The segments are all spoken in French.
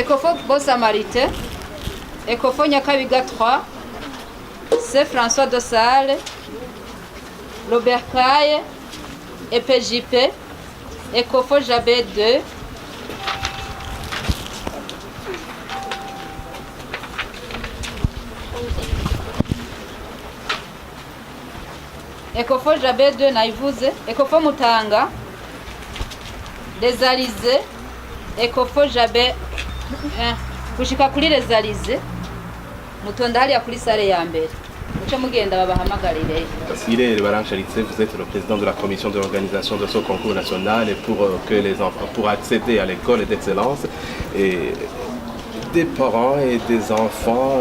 Ecofo Bon Samaritain, Ecofo Nyakabiga 3, c'est François Dossal, Robert Caille, EPJP, Ecofo Jabé 2, Ecofo Jabé 2 naivuze, Ecofo Mutanga, Les Alizés, Ecofo Jabé kushika kuri Les Alizés, mutonda hali ya kuri sale ya mbere. Muce mugenda babahamagarire. Siré Barancharitse, vous êtes le président de la commission de l'organisation de ce concours national et pour que les enfants, pour accéder à l'école d'excellence, et des parents et des enfants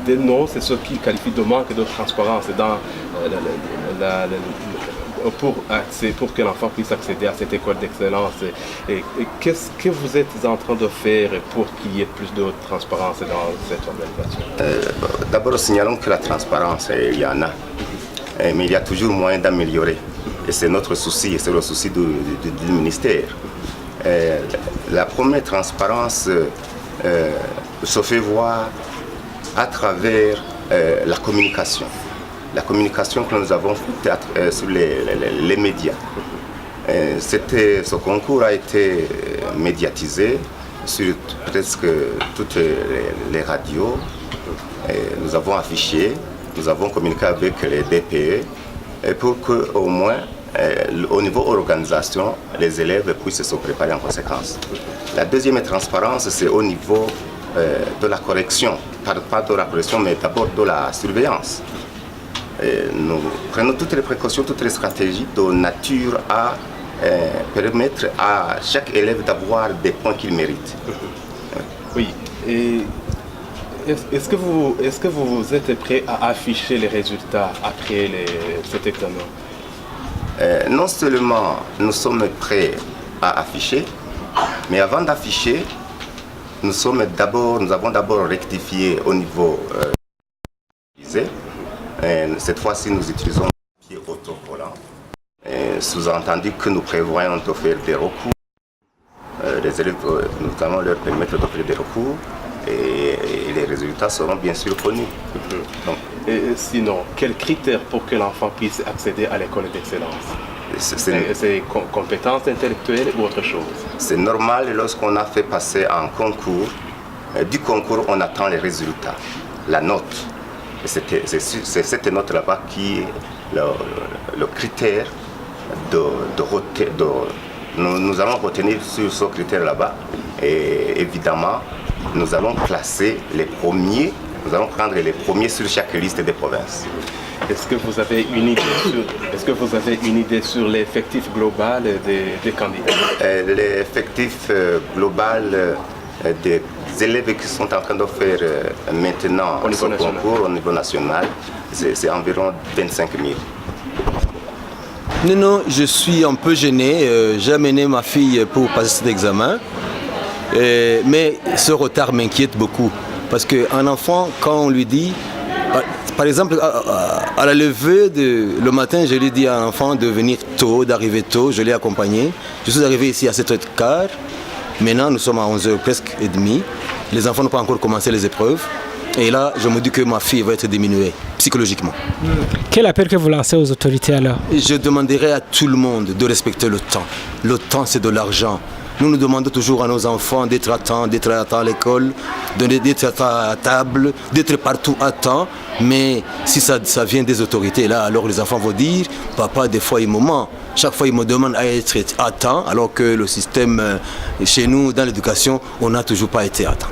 dénoncent ce qu'ils qualifient de manque de transparence dans pour que l'enfant puisse accéder à cette école d'excellence. Et qu'est-ce que vous êtes en train de faire pour qu'il y ait plus de transparence dans cette organisation? D'abord, signalons que la transparence, il y en a, mais il y a toujours moyen d'améliorer. Et c'est notre souci, et c'est le souci du ministère. La première transparence se fait voir à travers la communication. La communication que nous avons faite sur les médias. Ce concours a été médiatisé sur presque toutes les radios. Nous avons affiché, nous avons communiqué avec les DPE pour qu'au moins, au niveau organisation, les élèves puissent se préparer en conséquence. La deuxième transparence, c'est au niveau de la correction, pas de la correction, mais d'abord de la surveillance. Nous prenons toutes les précautions, toutes les stratégies de nature à permettre à chaque élève d'avoir des points qu'il mérite. Oui, et est-ce que vous êtes prêt à afficher les résultats après cet examen? Non seulement nous sommes prêts à afficher, mais avant d'afficher, nous avons d'abord rectifié au niveau cette fois-ci, nous utilisons le pied autocollant. Sous-entendu que nous prévoyons de faire des recours. Les élèves, nous allons leur permettre de faire des recours et les résultats seront bien sûr connus. Donc, et sinon, quels critères pour que l'enfant puisse accéder à l'école d'excellence? C'est compétences intellectuelles ou autre chose? C'est normal lorsqu'on a fait passer un concours. Du concours, on attend les résultats, la note. C'est cette note là-bas qui est le critère nous allons retenir sur ce critère là-bas et évidemment nous allons classer les premiers, nous allons prendre les premiers sur chaque liste des provinces. Est-ce que vous avez une idée sur l'effectif global des candidats? L'effectif global des élèves qui sont en train de faire maintenant ce concours au niveau national, c'est environ 25 000. Non, je suis un peu gêné. J'ai amené ma fille pour passer cet examen. Mais ce retard m'inquiète beaucoup. Parce qu'un enfant, quand on lui dit... Par exemple, à la levée le matin, je lui dis à un enfant de venir tôt, d'arriver tôt. Je l'ai accompagné. Je suis arrivé ici à 7h15. Maintenant, nous sommes à 11h presque et demie. Les enfants n'ont pas encore commencé les épreuves. Et là, je me dis que ma fille va être diminuée psychologiquement. Quel appel que vous lancez aux autorités alors? Je demanderai à tout le monde de respecter le temps. Le temps, c'est de l'argent. Nous demandons toujours à nos enfants d'être à temps à l'école, d'être à temps à table, d'être partout à temps. Mais si ça vient des autorités, là, alors les enfants vont dire, papa, des fois il me ment. Chaque fois il me demande à être à temps, alors que le système, chez nous, dans l'éducation, on n'a toujours pas été à temps.